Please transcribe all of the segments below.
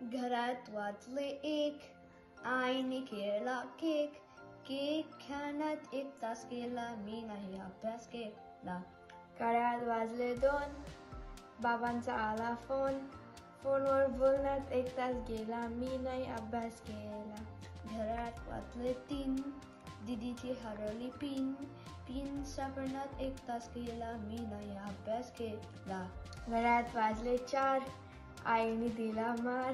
घरात वाजले एक, आईने केला केक, केक खाण्यात 1 तास गेला, मी नाही अभ्यास केला. घड्याळात वाजले 2, बाबांचा आला फोन, फोनवर बोलण्यात 1 तास गेला, मी नाही अभ्यास केला. घरात वाजले 3, दीदीची हरवली पिन, पिन सापडण्यात 1 तास गेला, मी नाही अभ्यास केला. घड्याळात वाजले 4, आईने दिला मार,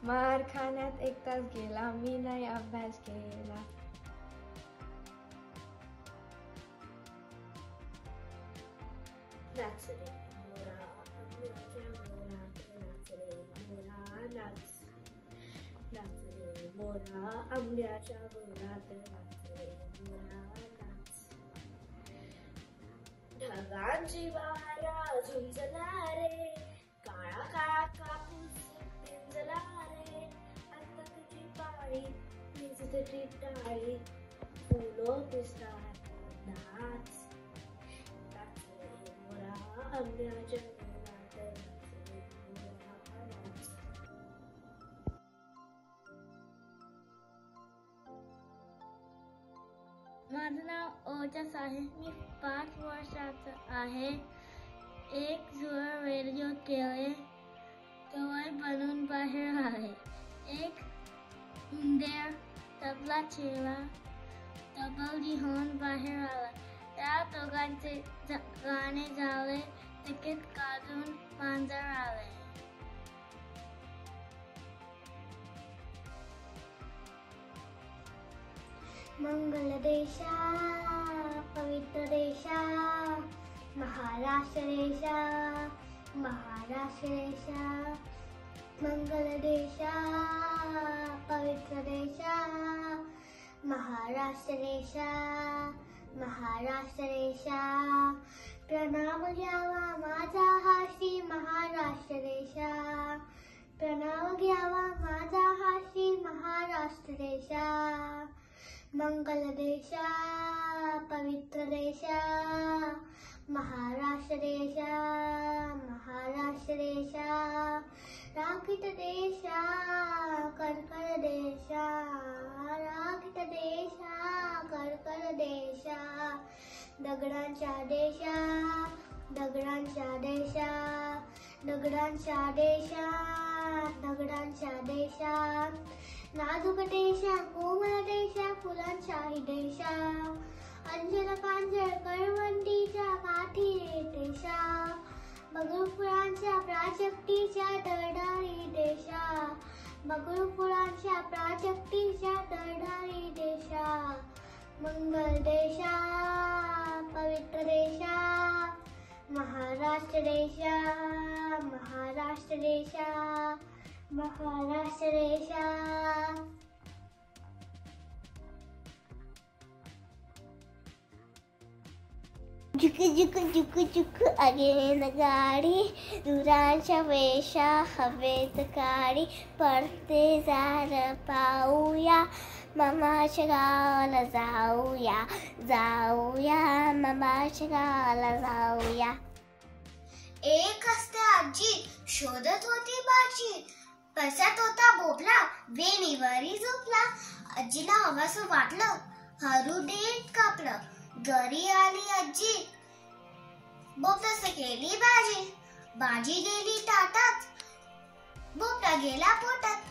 मार खाण्यात 1 तास गेला, मी नाही अभ्यास केला. नाच रे मोरा आंब्याच्या घरात, नाच रे मोरा नाच, नाच रे मोरा आंब्याच्या घरात, नाच रे मोरा नाच. ढगांची वारा झुंजला रे, काळा काळा कापूस पिंजला रे, आता तुझी पाळी भिजते ती टाळी, फुलं दिसतात नाच, नाच रे मोरा आंब्याच्या घरात, नाच रे मोरा नाच. माझं नाव ओजस आहे. मी 5 वर्षाचा आहे. एक जोर रेडिओ केले, टोय बनून बाहेर आले. एक उंदीर तबला चिरला, तबल घेऊन बाहेर आला. त्या दोघांचे गाणे झाले, तिकीट काढून मांजर आले. मंगल देशा, पवित्र देशा, महाराष्ट्र देशा, महाराष्ट्र देशा. मंगल देशा, पवित्र देशा, महाराष्ट्र देशा, महाराष्ट्र देशा. प्रणाम घ्यावा माझा हा श्री महाराष्ट्र देशा, प्रणाम घ्यावा माझा हा श्री महाराष्ट्र देशा. मंगल देशा, पवित्र देशा, महाराष्ट्र देशा, महाराष्ट्र देशा. राखीत देशा, करकर देशा, राखीत देशा, करकर देशा. दगडांच्या देशा, दगडांच्या देशा, दगडांच्या देशा, दगडांच्या देशा. नाजूक देशा, कोमल देशा, फुलांच्याही देशा. अंजन पांजर करवंटीच्या काठी देशा, बगळू फुलांच्या प्राजक्तीच्या दरडारी देशा, बगळू फुलांच्या प्राजक्तीच्या दरडारी देशा. मंगल देशा, पवित्र देशा, महाराष्ट्र देशा, महाराष्ट्र देशा, महाराष्ट्र देशा. झुक झुक झुक झुक अगेन गाडी, दुरांच्या वेशा हवेत काढी, पडते झाड पाहूया, मामाच्या गावाला जाऊया, जाऊया मामाच्या गावाला जाऊया. एक असते आजी, शोधत होती भाजी, बसत होता बोबला, वेणीवरी झोपला. आजीला हवासं वाटलं, हरू देठ कापलं. घरी आली आजी, बोबटास केली भाजी, भाजी गेली ताटात, बोबटा गेला पोटात.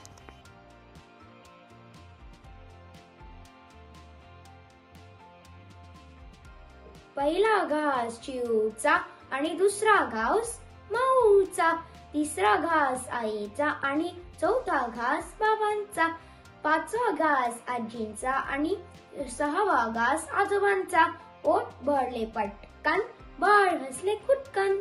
पहिला घास चिऊचा आणि दुसरा घास माऊचा, तिसरा घास आईचा आणि चौथा घास बाबांचा, 5वा घास आजींचा आणि 6वा घास आजोबांचा. पोट भरले पटकन, बाळ हसले खुटकन.